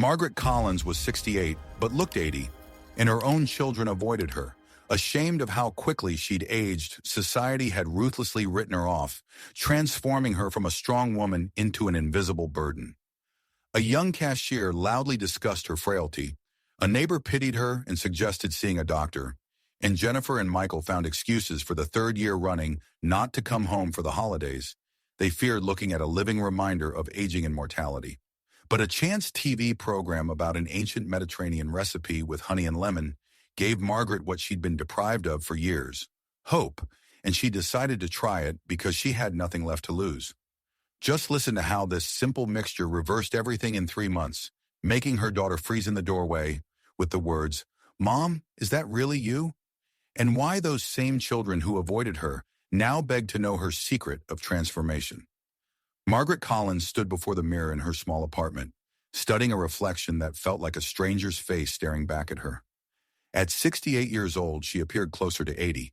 Margaret Collins was 68, but looked 80, and her own children avoided her. Ashamed of how quickly she'd aged, society had ruthlessly written her off, transforming her from a strong woman into an invisible burden. A young cashier loudly discussed her frailty. A neighbor pitied her and suggested seeing a doctor, and Jennifer and Michael found excuses for the third year running not to come home for the holidays. They feared looking at a living reminder of aging and mortality. But a chance TV program about an ancient Mediterranean recipe with honey and lemon gave Margaret what she'd been deprived of for years, hope, and she decided to try it because she had nothing left to lose. Just listen to how this simple mixture reversed everything in 3 months, making her daughter freeze in the doorway with the words, "Mom, is that really you?" And why those same children who avoided her now begged to know her secret of transformation. Margaret Collins stood before the mirror in her small apartment, studying a reflection that felt like a stranger's face staring back at her. At 68 years old, she appeared closer to 80.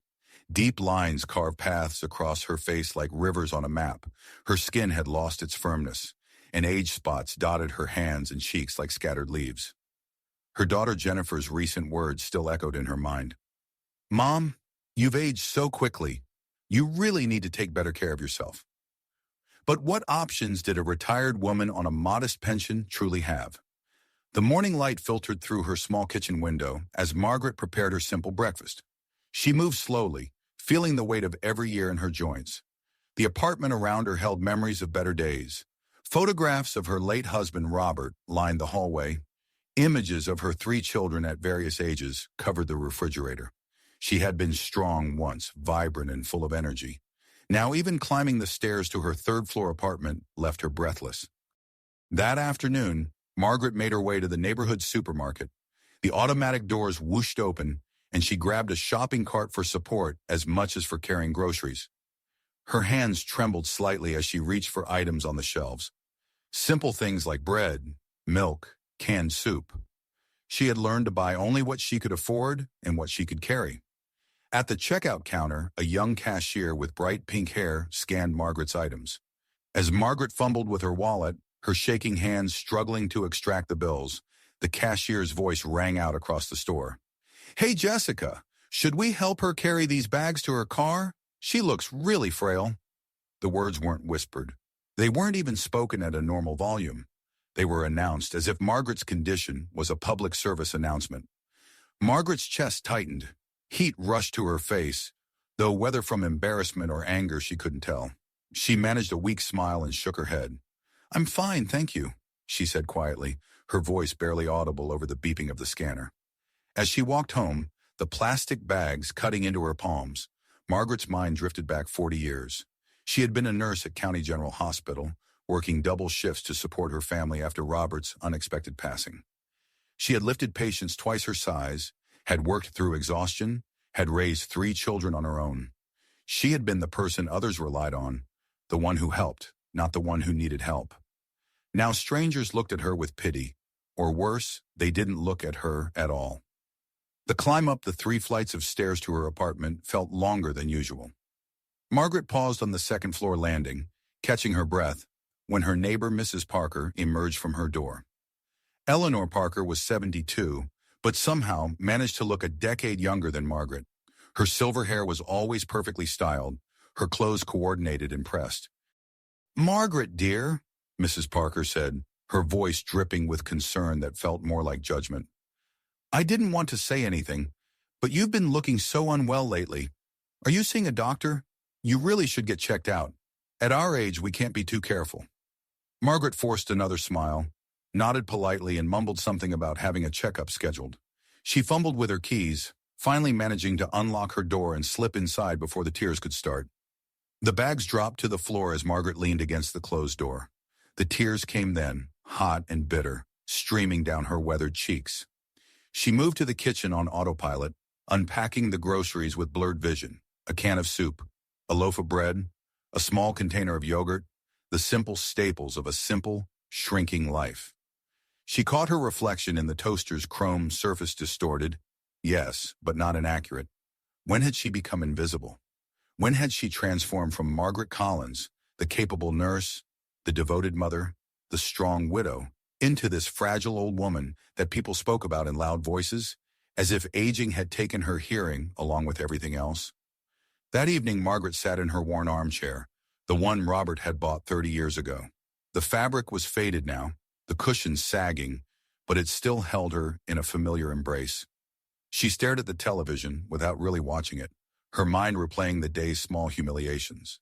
Deep lines carved paths across her face like rivers on a map. Her skin had lost its firmness, and age spots dotted her hands and cheeks like scattered leaves. Her daughter Jennifer's recent words still echoed in her mind. "Mom, you've aged so quickly. You really need to take better care of yourself." But what options did a retired woman on a modest pension truly have? The morning light filtered through her small kitchen window as Margaret prepared her simple breakfast. She moved slowly, feeling the weight of every year in her joints. The apartment around her held memories of better days. Photographs of her late husband, Robert, lined the hallway. Images of her 3 children at various ages covered the refrigerator. She had been strong once, vibrant and full of energy. Now even climbing the stairs to her 3rd-floor apartment left her breathless. That afternoon, Margaret made her way to the neighborhood supermarket. The automatic doors whooshed open, and she grabbed a shopping cart for support as much as for carrying groceries. Her hands trembled slightly as she reached for items on the shelves. Simple things like bread, milk, canned soup. She had learned to buy only what she could afford and what she could carry. At the checkout counter, a young cashier with bright pink hair scanned Margaret's items. As Margaret fumbled with her wallet, her shaking hands struggling to extract the bills, the cashier's voice rang out across the store. "Hey, Jessica, should we help her carry these bags to her car? She looks really frail." The words weren't whispered. They weren't even spoken at a normal volume. They were announced as if Margaret's condition was a public service announcement. Margaret's chest tightened. Heat rushed to her face, though whether from embarrassment or anger she couldn't tell. She managed a weak smile and shook her head. "I'm fine, thank you," she said quietly, her voice barely audible over the beeping of the scanner. As she walked home, the plastic bags cutting into her palms, Margaret's mind drifted back 40 years. She had been a nurse at County General Hospital, working double shifts to support her family after Robert's unexpected passing. She had lifted patients twice her size, had worked through exhaustion, had raised 3 children on her own. She had been the person others relied on, the one who helped, not the one who needed help. Now strangers looked at her with pity, or worse, they didn't look at her at all. The climb up the 3 flights of stairs to her apartment felt longer than usual. Margaret paused on the 2nd-floor landing, catching her breath, when her neighbor, Mrs. Parker, emerged from her door. Eleanor Parker was 72, but somehow managed to look a decade younger than Margaret. Her silver hair was always perfectly styled, her clothes coordinated and pressed. "Margaret, dear," Mrs. Parker said, her voice dripping with concern that felt more like judgment. "I didn't want to say anything, but you've been looking so unwell lately. Are you seeing a doctor? You really should get checked out. At our age, we can't be too careful." Margaret forced another smile, nodded politely, and mumbled something about having a checkup scheduled. She fumbled with her keys, finally managing to unlock her door and slip inside before the tears could start. The bags dropped to the floor as Margaret leaned against the closed door. The tears came then, hot and bitter, streaming down her weathered cheeks. She moved to the kitchen on autopilot, unpacking the groceries with blurred vision: a can of soup, a loaf of bread, a small container of yogurt, the simple staples of a simple, shrinking life. She caught her reflection in the toaster's chrome surface, distorted, yes, but not inaccurate. When had she become invisible? When had she transformed from Margaret Collins, the capable nurse, the devoted mother, the strong widow, into this fragile old woman that people spoke about in loud voices, as if aging had taken her hearing along with everything else. That evening, Margaret sat in her worn armchair, the one Robert had bought 30 years ago. The fabric was faded now, the cushions sagging, but it still held her in a familiar embrace. She stared at the television without really watching it, her mind replaying the day's small humiliations.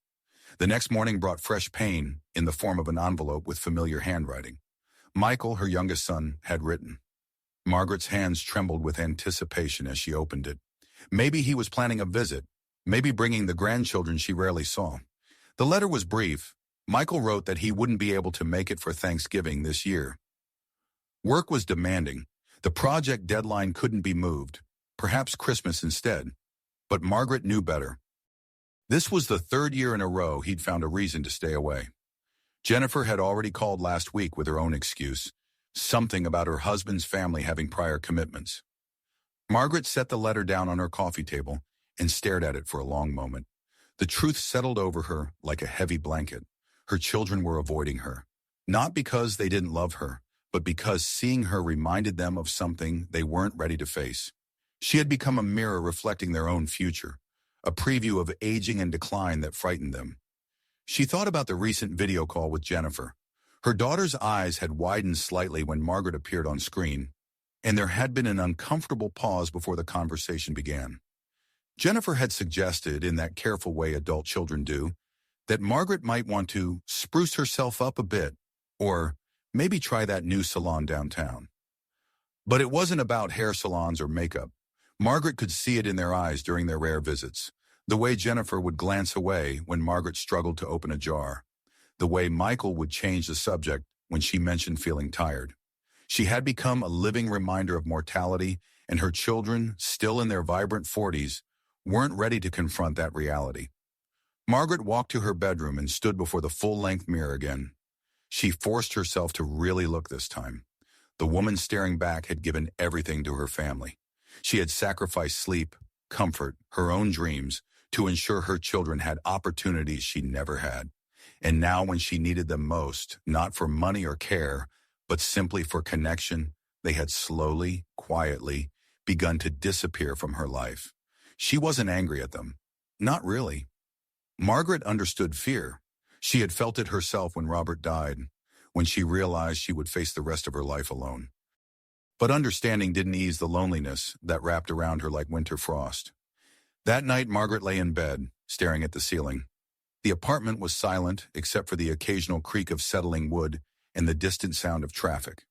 The next morning brought fresh pain in the form of an envelope with familiar handwriting. Michael, her youngest son, had written. Margaret's hands trembled with anticipation as she opened it. Maybe he was planning a visit, maybe bringing the grandchildren she rarely saw. The letter was brief. Michael wrote that he wouldn't be able to make it for Thanksgiving this year. Work was demanding. The project deadline couldn't be moved, perhaps Christmas instead. But Margaret knew better. This was the third year in a row he'd found a reason to stay away. Jennifer had already called last week with her own excuse, something about her husband's family having prior commitments. Margaret set the letter down on her coffee table and stared at it for a long moment. The truth settled over her like a heavy blanket. Her children were avoiding her, not because they didn't love her, but because seeing her reminded them of something they weren't ready to face. She had become a mirror reflecting their own future, a preview of aging and decline that frightened them. She thought about the recent video call with Jennifer. Her daughter's eyes had widened slightly when Margaret appeared on screen, and there had been an uncomfortable pause before the conversation began. Jennifer had suggested, in that careful way adult children do, that Margaret might want to spruce herself up a bit, or maybe try that new salon downtown. But it wasn't about hair salons or makeup. Margaret could see it in their eyes during their rare visits, the way Jennifer would glance away when Margaret struggled to open a jar, the way Michael would change the subject when she mentioned feeling tired. She had become a living reminder of mortality, and her children, still in their vibrant 40s, weren't ready to confront that reality. Margaret walked to her bedroom and stood before the full-length mirror again. She forced herself to really look this time. The woman staring back had given everything to her family. She had sacrificed sleep, comfort, her own dreams, to ensure her children had opportunities she never had. And now when she needed them most, not for money or care, but simply for connection, they had slowly, quietly, begun to disappear from her life. She wasn't angry at them. Not really. Margaret understood fear. She had felt it herself when Robert died, when she realized she would face the rest of her life alone. But understanding didn't ease the loneliness that wrapped around her like winter frost. That night, Margaret lay in bed, staring at the ceiling. The apartment was silent, except for the occasional creak of settling wood and the distant sound of traffic.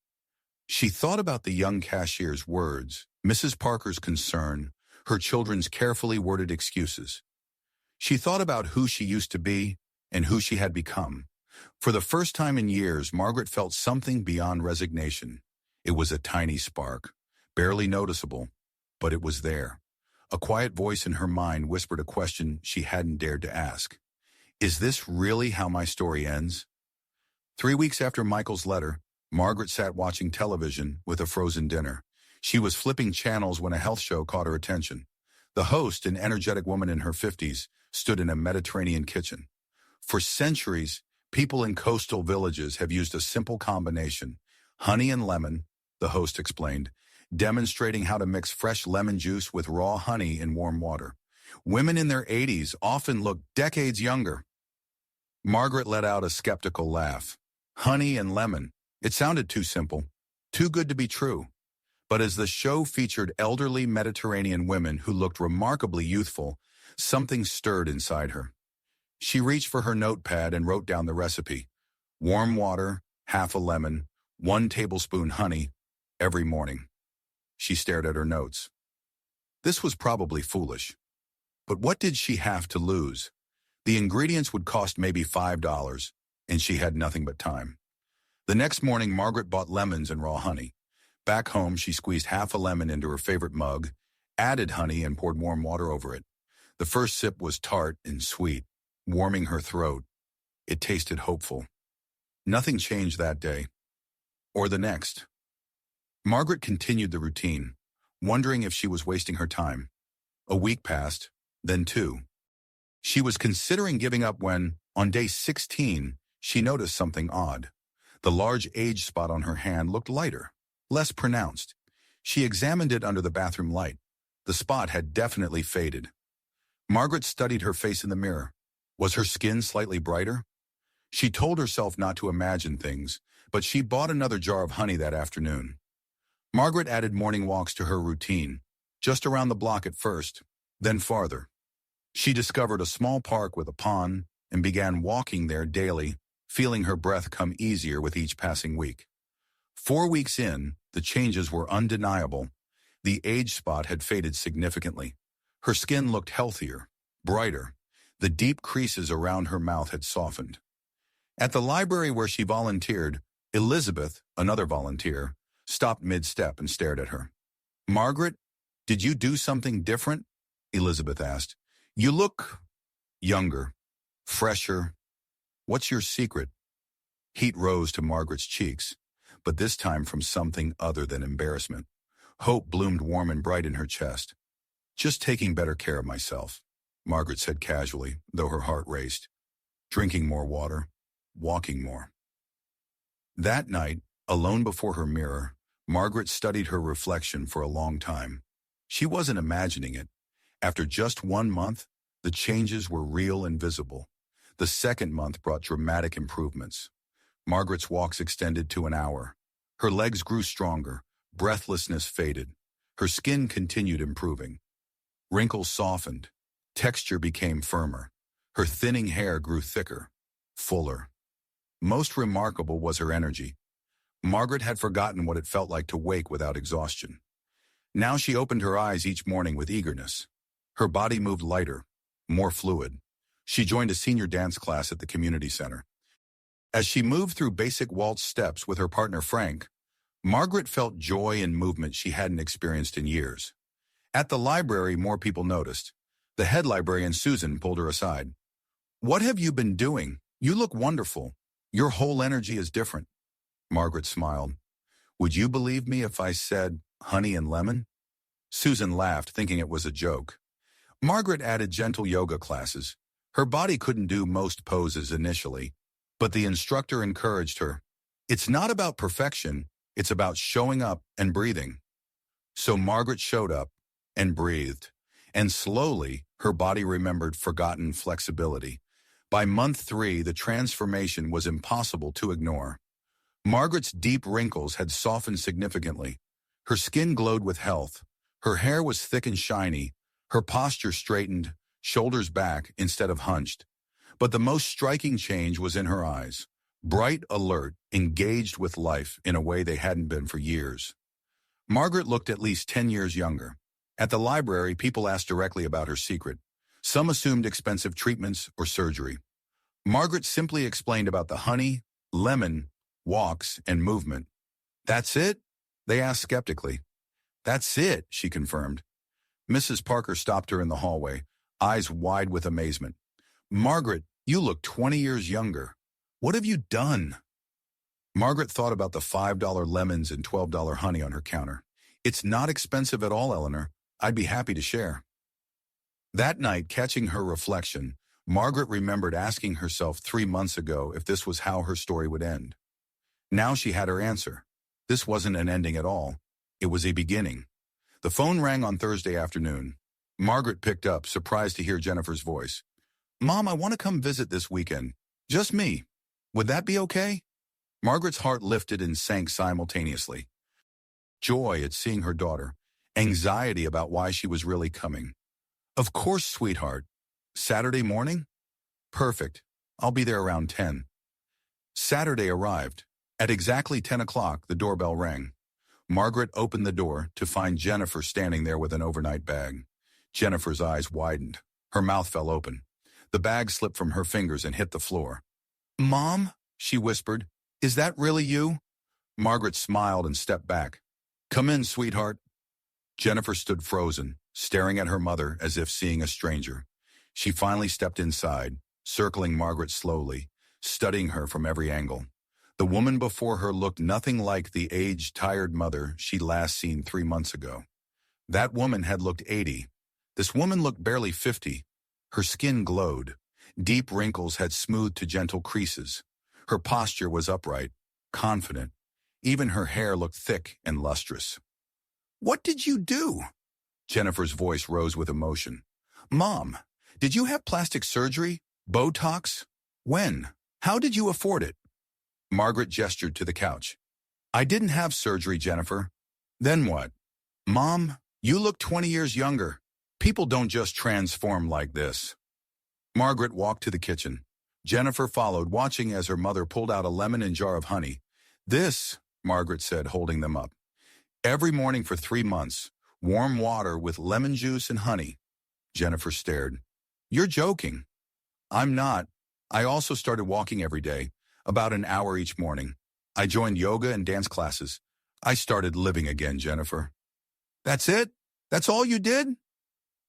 She thought about the young cashier's words, Mrs. Parker's concern, her children's carefully worded excuses. She thought about who she used to be and who she had become. For the first time in years, Margaret felt something beyond resignation. It was a tiny spark, barely noticeable, but it was there. A quiet voice in her mind whispered a question she hadn't dared to ask. Is this really how my story ends? 3 weeks after Michael's letter, Margaret sat watching television with a frozen dinner. She was flipping channels when a health show caught her attention. The host, an energetic woman in her 50s, stood in a Mediterranean kitchen. For centuries, people in coastal villages have used a simple combination, honey and lemon, the host explained, demonstrating how to mix fresh lemon juice with raw honey in warm water. Women in their 80s often look decades younger. Margaret let out a skeptical laugh. Honey and lemon. It sounded too simple, too good to be true. But as the show featured elderly Mediterranean women who looked remarkably youthful, something stirred inside her. She reached for her notepad and wrote down the recipe. Warm water, half a lemon, 1 tablespoon honey, every morning. She stared at her notes. This was probably foolish. But what did she have to lose? The ingredients would cost maybe $5, and she had nothing but time. The next morning, Margaret bought lemons and raw honey. Back home, she squeezed half a lemon into her favorite mug, added honey, and poured warm water over it. The first sip was tart and sweet, warming her throat. It tasted hopeful. Nothing changed that day, or the next. Margaret continued the routine, wondering if she was wasting her time. A week passed, then 2. She was considering giving up when, on day 16, she noticed something odd. The large age spot on her hand looked lighter, less pronounced. She examined it under the bathroom light. The spot had definitely faded. Margaret studied her face in the mirror. Was her skin slightly brighter? She told herself not to imagine things, but she bought another jar of honey that afternoon. Margaret added morning walks to her routine, just around the block at first, then farther. She discovered a small park with a pond and began walking there daily, feeling her breath come easier with each passing week. 4 weeks in, the changes were undeniable. The age spot had faded significantly. Her skin looked healthier, brighter. The deep creases around her mouth had softened. At the library where she volunteered, Elizabeth, another volunteer, stopped mid-step and stared at her. "Margaret, did you do something different?" Elizabeth asked. "You look younger, fresher. What's your secret?" Heat rose to Margaret's cheeks, but this time from something other than embarrassment. Hope bloomed warm and bright in her chest. "Just taking better care of myself," Margaret said casually, though her heart raced. "Drinking more water, walking more." That night, alone before her mirror, Margaret studied her reflection for a long time. She wasn't imagining it. After just 1 month, the changes were real and visible. The second month brought dramatic improvements. Margaret's walks extended to an hour. Her legs grew stronger, breathlessness faded. Her skin continued improving. Wrinkles softened. Texture became firmer. Her thinning hair grew thicker, fuller. Most remarkable was her energy. Margaret had forgotten what it felt like to wake without exhaustion. Now she opened her eyes each morning with eagerness. Her body moved lighter, more fluid. She joined a senior dance class at the community center. As she moved through basic waltz steps with her partner Frank, Margaret felt joy and movement she hadn't experienced in years. At the library, more people noticed. The head librarian, Susan, pulled her aside. "What have you been doing? You look wonderful. Your whole energy is different." Margaret smiled. "Would you believe me if I said honey and lemon?" Susan laughed, thinking it was a joke. Margaret added gentle yoga classes. Her body couldn't do most poses initially, but the instructor encouraged her. "It's not about perfection, it's about showing up and breathing." So Margaret showed up and breathed, and slowly her body remembered forgotten flexibility. By month 3, the transformation was impossible to ignore. Margaret's deep wrinkles had softened significantly. Her skin glowed with health. Her hair was thick and shiny. Her posture straightened, shoulders back instead of hunched. But the most striking change was in her eyes. Bright, alert, engaged with life in a way they hadn't been for years. Margaret looked at least 10 years younger. At the library, people asked directly about her secret. Some assumed expensive treatments or surgery. Margaret simply explained about the honey, lemon, walks, and movement. "That's it?" they asked skeptically. "That's it," she confirmed. Mrs. Parker stopped her in the hallway, eyes wide with amazement. "Margaret, you look 20 years younger. What have you done?" Margaret thought about the $5 lemons and $12 honey on her counter. "It's not expensive at all, Eleanor. I'd be happy to share." That night, catching her reflection, Margaret remembered asking herself 3 months ago if this was how her story would end. Now she had her answer. This wasn't an ending at all. It was a beginning. The phone rang on Thursday afternoon. Margaret picked up, surprised to hear Jennifer's voice. "Mom, I want to come visit this weekend. Just me. Would that be okay?" Margaret's heart lifted and sank simultaneously. Joy at seeing her daughter. Anxiety about why she was really coming. "Of course, sweetheart. Saturday morning? Perfect. I'll be there around 10. Saturday arrived. At exactly 10 o'clock, the doorbell rang. Margaret opened the door to find Jennifer standing there with an overnight bag. Jennifer's eyes widened. Her mouth fell open. The bag slipped from her fingers and hit the floor. "Mom," she whispered, "is that really you?" Margaret smiled and stepped back. "Come in, sweetheart." Jennifer stood frozen, staring at her mother as if seeing a stranger. She finally stepped inside, circling Margaret slowly, studying her from every angle. The woman before her looked nothing like the aged, tired mother she'd last seen 3 months ago. That woman had looked 80. This woman looked barely 50. Her skin glowed. Deep wrinkles had smoothed to gentle creases. Her posture was upright. confident. Even her hair looked thick and lustrous. "What did you do?" Jennifer's voice rose with emotion. "Mom, did you have plastic surgery? Botox? When? How did you afford it?" Margaret gestured to the couch. "I didn't have surgery, Jennifer." "Then what?" "Mom, you look 20 years younger. People don't just transform like this." Margaret walked to the kitchen. Jennifer followed, watching as her mother pulled out a lemon and jar of honey. "This," Margaret said, holding them up. "Every morning for 3 months, warm water with lemon juice and honey." Jennifer stared. "You're joking." "I'm not. I also started walking every day, about an hour each morning. I joined yoga and dance classes. I started living again, Jennifer." "That's it? That's all you did?"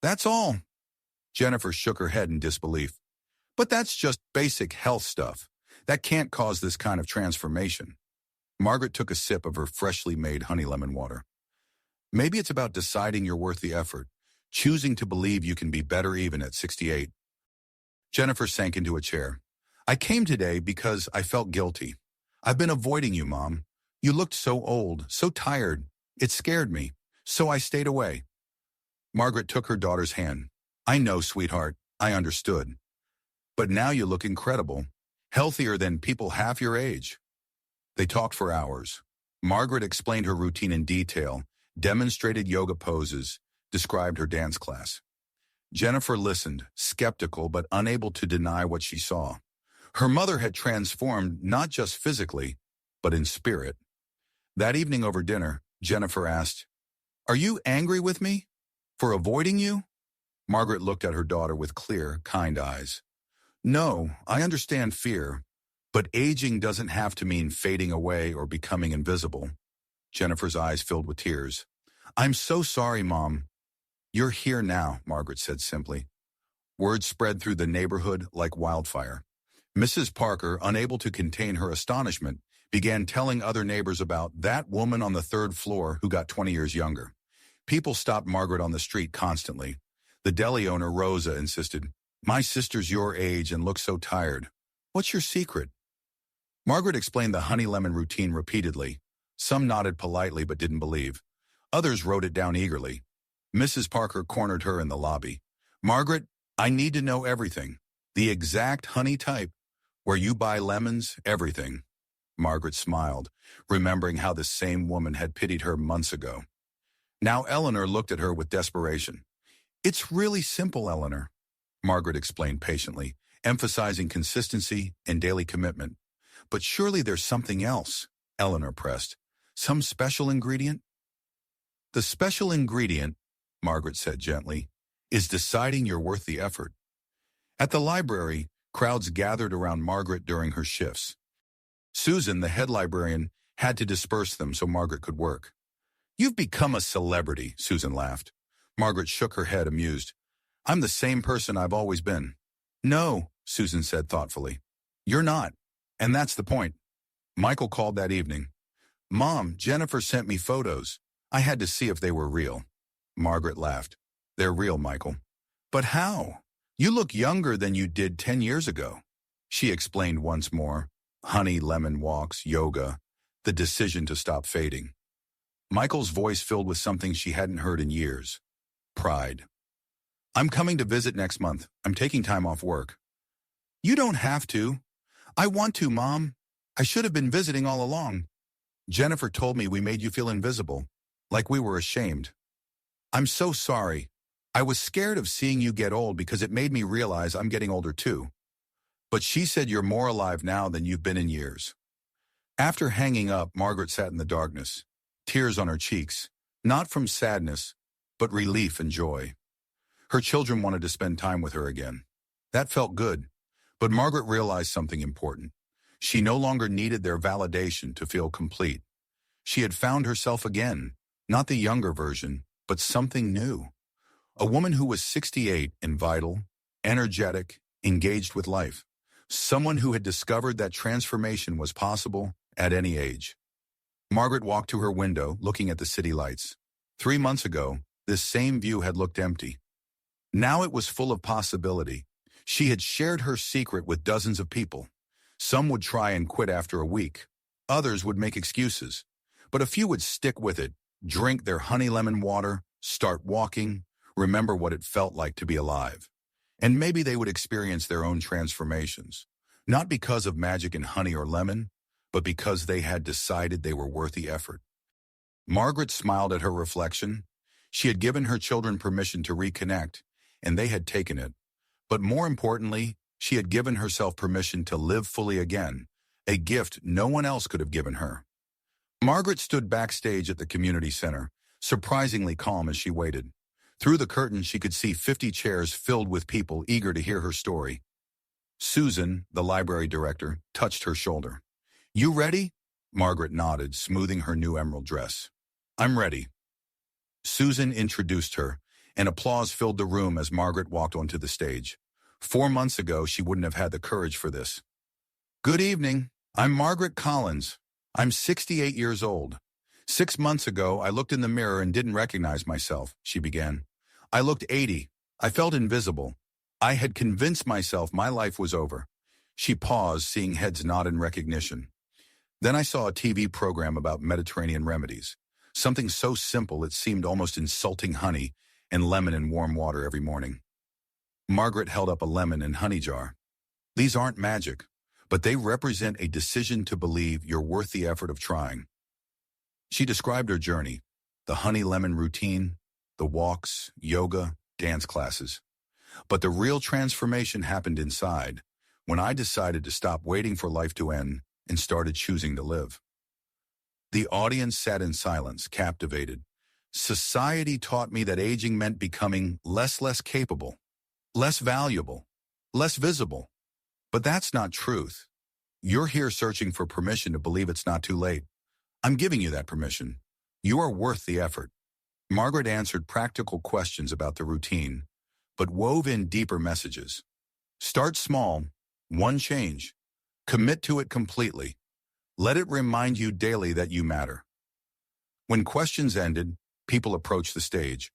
"That's all." Jennifer shook her head in disbelief. "But that's just basic health stuff. That can't cause this kind of transformation." Margaret took a sip of her freshly made honey lemon water. "Maybe it's about deciding you're worth the effort, choosing to believe you can be better even at 68. Jennifer sank into a chair. "I came today because I felt guilty. I've been avoiding you, Mom. You looked so old, so tired. It scared me, so I stayed away." Margaret took her daughter's hand. "I know, sweetheart. I understood. But now you look incredible, healthier than people half your age." They talked for hours. Margaret explained her routine in detail, demonstrated yoga poses, described her dance class. Jennifer listened, skeptical but unable to deny what she saw. Her mother had transformed not just physically, but in spirit. That evening over dinner, Jennifer asked, "Are you angry with me? For avoiding you?" Margaret looked at her daughter with clear, kind eyes. "No, I understand fear, but aging doesn't have to mean fading away or becoming invisible." Jennifer's eyes filled with tears. "I'm so sorry, Mom." "You're here now," Margaret said simply. Word spread through the neighborhood like wildfire. Mrs. Parker, unable to contain her astonishment, began telling other neighbors about that woman on the 3rd floor who got 20 years younger. People stopped Margaret on the street constantly. The deli owner, Rosa, insisted, "My sister's your age and looks so tired. What's your secret?" Margaret explained the honey lemon routine repeatedly. Some nodded politely but didn't believe. Others wrote it down eagerly. Mrs. Parker cornered her in the lobby. "Margaret, I need to know everything. The exact honey type. Where you buy lemons, everything." Margaret smiled, remembering how the same woman had pitied her months ago. Now Eleanor looked at her with desperation. "It's really simple, Eleanor," Margaret explained patiently, emphasizing consistency and daily commitment. "But surely there's something else," Eleanor pressed. "Some special ingredient?" "The special ingredient," Margaret said gently, "is deciding you're worth the effort." At the library, crowds gathered around Margaret during her shifts. Susan, the head librarian, had to disperse them so Margaret could work. "You've become a celebrity," Susan laughed. Margaret shook her head, amused. "I'm the same person I've always been." "No," Susan said thoughtfully. "You're not. And that's the point." Michael called that evening. "Mom, Jennifer sent me photos. I had to see if they were real." Margaret laughed. "They're real, Michael." "But how? You look younger than you did 10 years ago." She explained once more. Honey, lemon walks, yoga, the decision to stop fading. Michael's voice filled with something she hadn't heard in years. Pride. "I'm coming to visit next month. I'm taking time off work." "You don't have to." "I want to, Mom. I should have been visiting all along." "Jennifer told me we made you feel invisible, like we were ashamed." "I'm so sorry. I was scared of seeing you get old because it made me realize I'm getting older too. But she said you're more alive now than you've been in years." After hanging up, Margaret sat in the darkness, tears on her cheeks, not from sadness, but relief and joy. Her children wanted to spend time with her again. That felt good, but Margaret realized something important. She no longer needed their validation to feel complete. She had found herself again, not the younger version, but something new. A woman who was 68 and vital, energetic, engaged with life. Someone who had discovered that transformation was possible at any age. Margaret walked to her window, looking at the city lights. 3 months ago, this same view had looked empty. Now it was full of possibility. She had shared her secret with dozens of people. Some would try and quit after a week. Others would make excuses, but a few would stick with it, drink their honey lemon water, start walking, remember what it felt like to be alive. And maybe they would experience their own transformations, not because of magic in honey or lemon, but because they had decided they were worth the effort. Margaret smiled at her reflection. She had given her children permission to reconnect, and they had taken it. But more importantly, she had given herself permission to live fully again, a gift no one else could have given her. Margaret stood backstage at the community center, surprisingly calm as she waited. Through the curtain, she could see 50 chairs filled with people eager to hear her story. Susan, the library director, touched her shoulder. "You ready?" Margaret nodded, smoothing her new emerald dress. "I'm ready." Susan introduced her, and applause filled the room as Margaret walked onto the stage. 4 months ago, she wouldn't have had the courage for this. "Good evening. I'm Margaret Collins. I'm 68 years old. 6 months ago, I looked in the mirror and didn't recognize myself," she began. "I looked 80. I felt invisible. I had convinced myself my life was over." She paused, seeing heads nod in recognition. "Then I saw a TV program about Mediterranean remedies. Something so simple it seemed almost insulting: honey and lemon in warm water every morning." Margaret held up a lemon and honey jar. "These aren't magic, but they represent a decision to believe you're worth the effort of trying." She described her journey: the honey-lemon routine, the walks, yoga, dance classes. "But the real transformation happened inside, when I decided to stop waiting for life to end and started choosing to live." The audience sat in silence, captivated. Society taught me that aging meant becoming less capable, less valuable, less visible. But that's not truth. You're here searching for permission to believe it's not too late. I'm giving you that permission. You are worth the effort. Margaret answered practical questions about the routine, but wove in deeper messages. Start small, one change. Commit to it completely. Let it remind you daily that you matter. When questions ended, people approached the stage.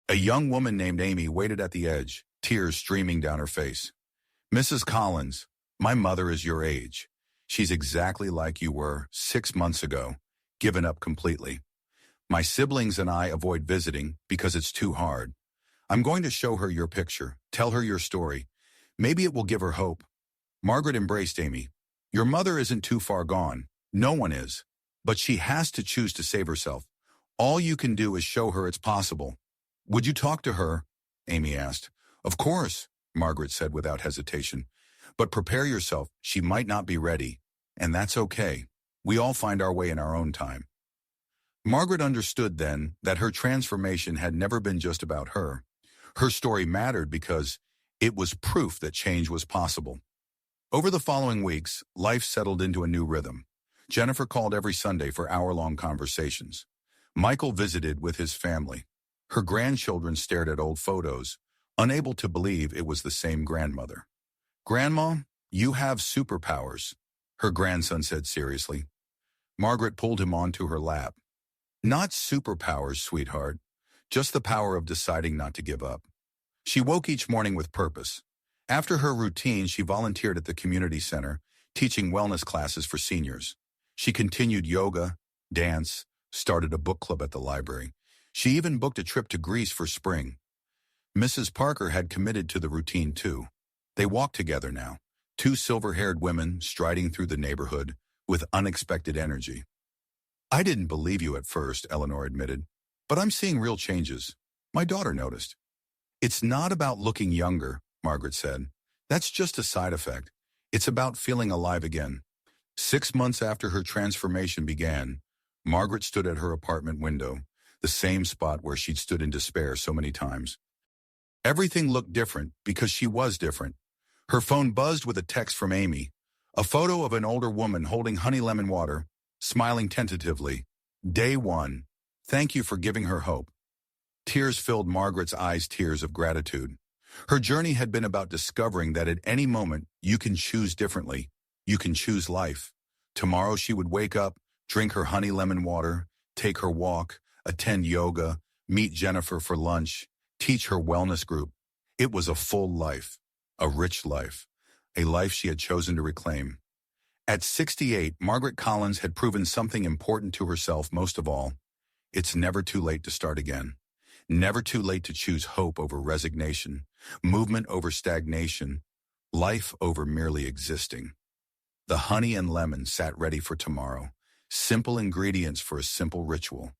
A young woman named Amy waited at the edge, tears streaming down her face. "Mrs. Collins, my mother is your age. She's exactly like you were 6 months ago, given up completely. My siblings and I avoid visiting because it's too hard. I'm going to show her your picture, tell her your story. Maybe it will give her hope." Margaret embraced Amy. "Your mother isn't too far gone. No one is. But she has to choose to save herself. All you can do is show her it's possible." "Would you talk to her?" Amy asked. "Of course," Margaret said without hesitation. "But prepare yourself. She might not be ready. And that's okay. We all find our way in our own time." Margaret understood then that her transformation had never been just about her. Her story mattered because it was proof that change was possible. Over the following weeks, life settled into a new rhythm. Jennifer called every Sunday for hour-long conversations. Michael visited with his family. Her grandchildren stared at old photos, unable to believe it was the same grandmother. "Grandma, you have superpowers," her grandson said seriously. Margaret pulled him onto her lap. "Not superpowers, sweetheart, just the power of deciding not to give up." She woke each morning with purpose. After her routine, she volunteered at the community center, teaching wellness classes for seniors. She continued yoga, dance, started a book club at the library. She even booked a trip to Greece for spring. Mrs. Parker had committed to the routine too. They walked together now, two silver-haired women striding through the neighborhood with unexpected energy. "I didn't believe you at first," Eleanor admitted, "but I'm seeing real changes." My daughter noticed. "It's not about looking younger," Margaret said. "That's just a side effect. It's about feeling alive again." 6 months after her transformation began, Margaret stood at her apartment window, the same spot where she'd stood in despair so many times. Everything looked different because she was different. Her phone buzzed with a text from Amy, a photo of an older woman holding honey lemon water, smiling tentatively. "Day 1. Thank you for giving her hope." Tears filled Margaret's eyes, tears of gratitude. Her journey had been about discovering that at any moment you can choose differently. You can choose life. Tomorrow she would wake up, drink her honey lemon water, take her walk, attend yoga, meet Jennifer for lunch, teach her wellness group. It was a full life, a rich life, a life she had chosen to reclaim. At 68, Margaret Collins had proven something important to herself most of all. It's never too late to start again. Never too late to choose hope over resignation, movement over stagnation, life over merely existing. The honey and lemon sat ready for tomorrow, simple ingredients for a simple ritual.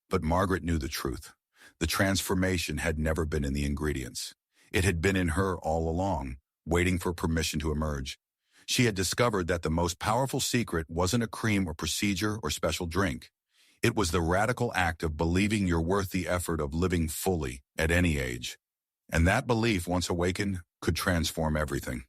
But Margaret knew the truth. The transformation had never been in the ingredients. It had been in her all along, waiting for permission to emerge. She had discovered that the most powerful secret wasn't a cream or procedure or special drink. It was the radical act of believing you're worth the effort of living fully at any age. And that belief, once awakened, could transform everything.